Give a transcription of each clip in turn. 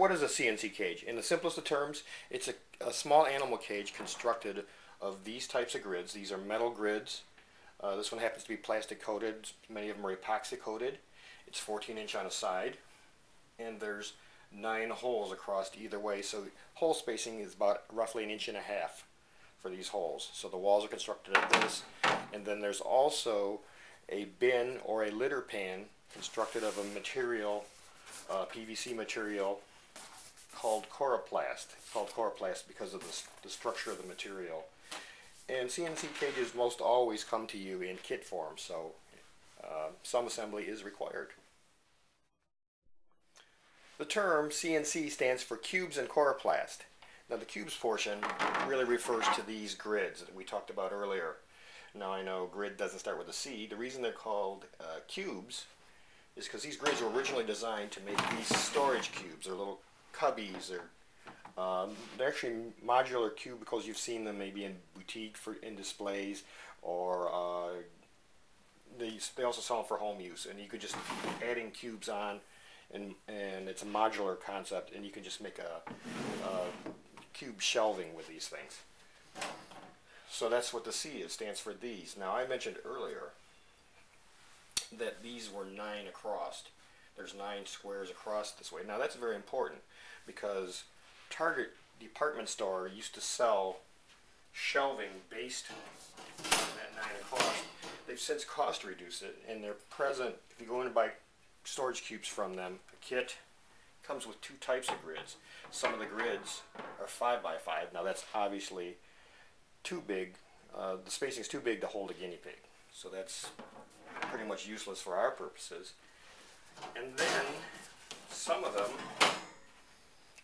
what is a CNC cage? In the simplest of terms, it's a small animal cage constructed of these types of grids. These are metal grids. This one happens to be plastic coated. Many of them are epoxy coated. It's 14-inch on a side, and there's 9 holes across either way. So hole spacing is about roughly 1.5 inches for these holes. So the walls are constructed of this, and then there's also a bin or a litter pan constructed of a material, PVC material called Coroplast. It's called Coroplast because of the structure of the material. And CNC cages most always come to you in kit form, so some assembly is required. The term CNC stands for cubes and Coroplast. Now the cubes portion really refers to these grids that we talked about earlier. Now I know grid doesn't start with a C. The reason they're called cubes is because these grids were originally designed to make these storage cubes, or little cubbies, or they're actually modular cubicles. You've seen them maybe in boutique in displays, or they also sell them for home use, and you could just keep adding cubes on, and it's a modular concept, and you can just make a cube shelving with these things. So that's what the C is, stands for these. Now I mentioned earlier that these were 9 across. There's 9 squares across this way. Now that's very important because Target department store used to sell shelving based on that 9 across. They've since cost reduced it, and they're present. If you go in and buy storage cubes from them, a kit comes with 2 types of grids. Some of the grids are 5x5. Now that's obviously too big. The spacing is too big to hold a guinea pig, so that's pretty much useless for our purposes. And then some of them,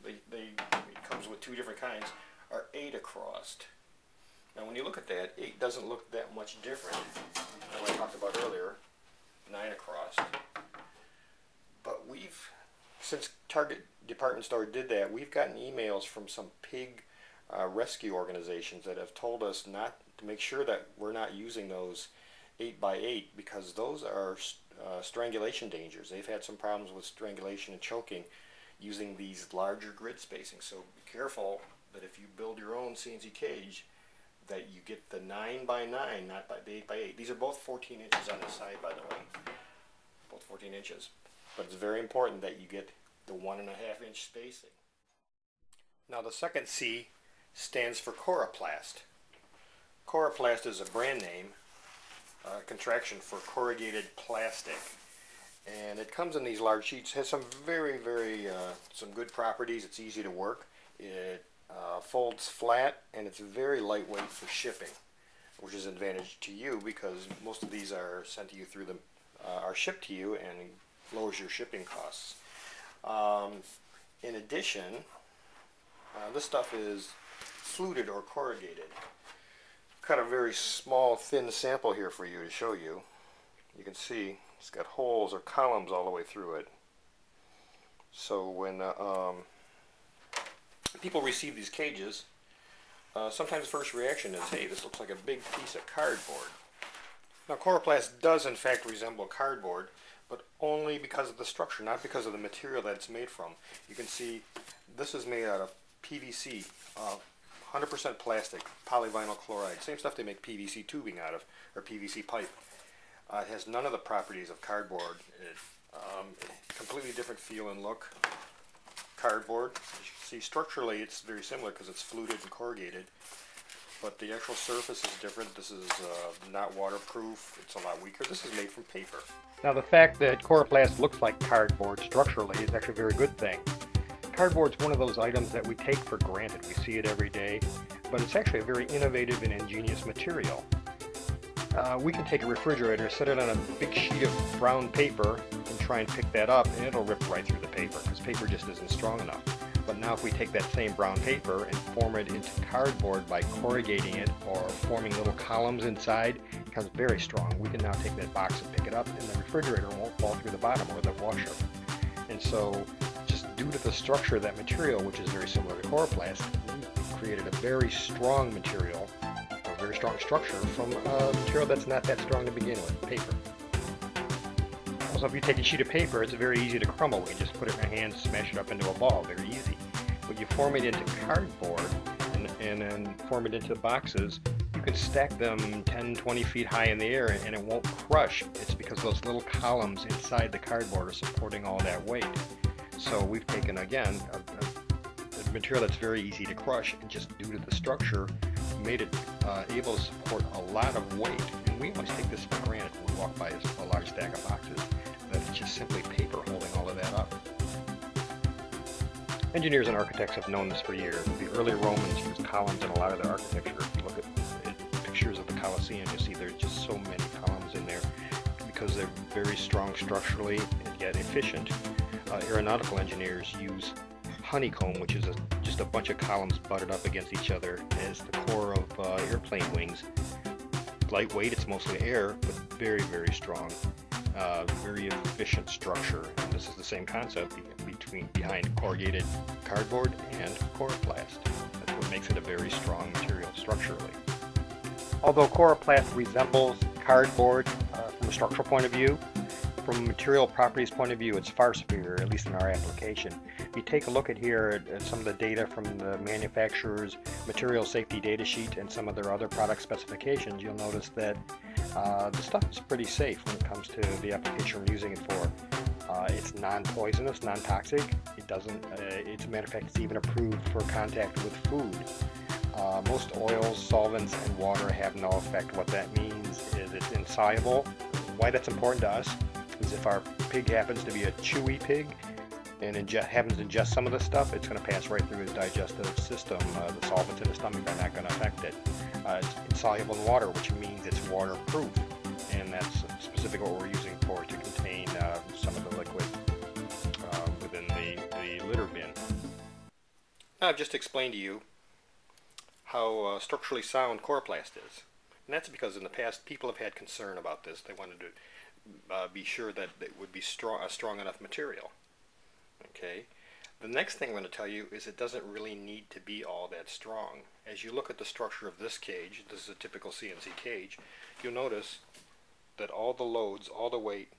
it comes with 2 different kinds, are 8 across. Now when you look at that, 8 doesn't look that much different than what I talked about earlier, 9 across. But since Target department store did that, we've gotten emails from some pig rescue organizations that have told us not to make sure that we're not using those 8x8 because those are strangulation dangers. They've had some problems with strangulation and choking using these larger grid spacing. So be careful that if you build your own CNC cage that you get the 9x9, not the 8x8. These are both 14 inches on the side, by the way. Both 14 inches. But it's very important that you get the 1.5-inch spacing. Now the second C stands for Coroplast. Coroplast is a brand name, contraction for corrugated plastic, and it comes in these large sheets. Has some very some good properties. It's easy to work. It folds flat, and it's very lightweight for shipping, which is an advantage to you because most of these are sent to you through are shipped to you and lowers your shipping costs. In addition, this stuff is fluted or corrugated. Cut a very small thin sample here for you to show you. You can see it's got holes or columns all the way through it. So when people receive these cages, sometimes the first reaction is, hey, this looks like a big piece of cardboard. Now Coroplast does in fact resemble cardboard, but only because of the structure, not because of the material that it's made from. You can see this is made out of PVC, 100% plastic, polyvinyl chloride, same stuff they make PVC tubing out of, or PVC pipe. It has none of the properties of cardboard. Completely different feel and look. Cardboard, as you can see, structurally it's very similar because it's fluted and corrugated, but the actual surface is different. This is not waterproof. It's a lot weaker. This is made from paper. Now the fact that Coroplast looks like cardboard structurally is actually a very good thing. Cardboard's one of those items that we take for granted. We see it every day, but it's actually a very innovative and ingenious material. We can take a refrigerator, set it on a big sheet of brown paper, and try and pick that up, and it'll rip right through the paper, because paper just isn't strong enough. But now if we take that same brown paper and form it into cardboard by corrugating it or forming little columns inside, it becomes very strong. We can now take that box and pick it up, and the refrigerator won't fall through the bottom or the washer. And so, just due to the structure of that material, which is very similar to Coroplast, we created a very strong material, a very strong structure from a material that's not that strong to begin with, paper. So if you take a sheet of paper, it's very easy to crumble. You just put it in your hands, smash it up into a ball, very easy. When you form it into cardboard and then form it into boxes, you can stack them 10, 20 feet high in the air and it won't crush. It's because those little columns inside the cardboard are supporting all that weight. So we've taken, again, a material that's very easy to crush, and just due to the structure, made it able to support a lot of weight. And we always take this for granted when we walk by a large stack of boxes, that it's just simply paper holding all of that up. Engineers and architects have known this for years. The early Romans used columns in a lot of their architecture. If you look at pictures of the Colosseum, you see there's just so many columns in there because they're very strong structurally and yet efficient. Aeronautical engineers use honeycomb, which is just a bunch of columns butted up against each other, as the core of airplane wings. Lightweight, it's mostly air, but very, very strong. Very efficient structure. And this is the same concept behind corrugated cardboard and Coroplast. That's what makes it a very strong material structurally. Although Coroplast resembles cardboard from a structural point of view, from a material properties point of view, it's far superior, at least in our application. If you take a look at here at some of the data from the manufacturer's material safety data sheet and some of their other product specifications, you'll notice that the stuff is pretty safe when it comes to the application we're using it for. It's non-poisonous, non-toxic. It doesn't, as a matter of fact, it's even approved for contact with food. Most oils, solvents, and water have no effect. What that means is it's insoluble. Why that's important to us is if our pig happens to be a chewy pig and happens to ingest some of this stuff, it's going to pass right through his digestive system. The solvents in the stomach are not going to affect it. It's insoluble in water, which means it's waterproof, and that's specifically what we're using for to contain some of the liquid within the litter bin. Now I've just explained to you how structurally sound Coroplast is. And that's because in the past people have had concern about this. They wanted to be sure that it would be a strong enough material. Okay. The next thing I'm going to tell you is it doesn't really need to be all that strong. As you look at the structure of this cage, this is a typical CNC cage, you'll notice that all the loads, all the weight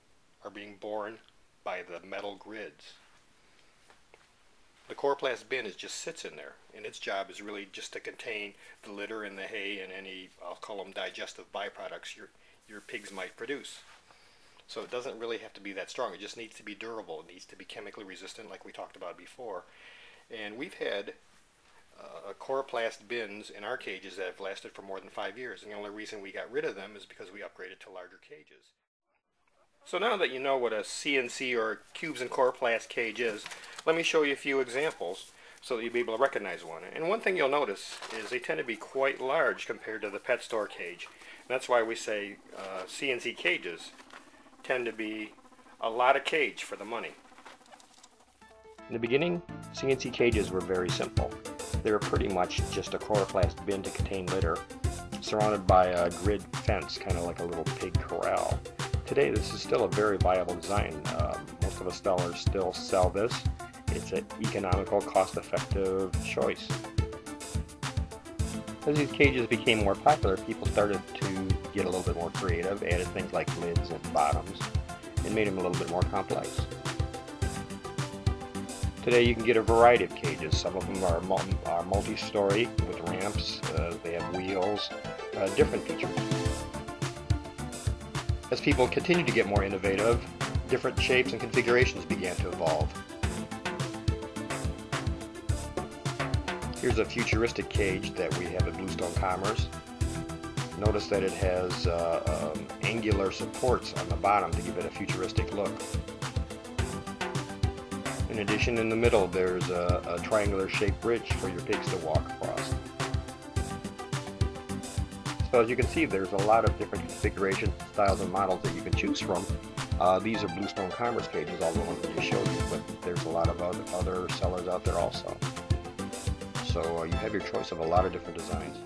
are being borne by the metal grids. The Coroplast bin just sits in there, and its job is really just to contain the litter and the hay and any, I'll call them digestive byproducts your pigs might produce. So it doesn't really have to be that strong. It just needs to be durable. It needs to be chemically resistant, like we talked about before. And we've had Coroplast bins in our cages that have lasted for more than 5 years. And the only reason we got rid of them is because we upgraded to larger cages. So now that you know what a CNC or cubes and Coroplast cage is, let me show you a few examples so that you'll be able to recognize one. And one thing you'll notice is they tend to be quite large compared to the pet store cage. And that's why we say CNC cages tend to be a lot of cage for the money. In the beginning, CNC cages were very simple. They were pretty much just a Coroplast bin to contain litter, surrounded by a grid fence, kind of like a little pig corral. Today, this is still a very viable design. Most of the sellers still sell this. It's an economical, cost-effective choice. As these cages became more popular, people started to get a little bit more creative, added things like lids and bottoms, and made them a little bit more complex. Today you can get a variety of cages. Some of them are multi-story with ramps, they have wheels, different features. As people continued to get more innovative, different shapes and configurations began to evolve. Here's a futuristic cage that we have at BlueStoneCommerce. Notice that it has angular supports on the bottom to give it a futuristic look. In addition, in the middle there's a triangular shaped bridge for your pigs to walk across. So as you can see, there's a lot of different configurations, styles, and models that you can choose from. These are BlueStoneCommerce cages, all the ones that you showed you, but there's a lot of other sellers out there also. So you have your choice of a lot of different designs.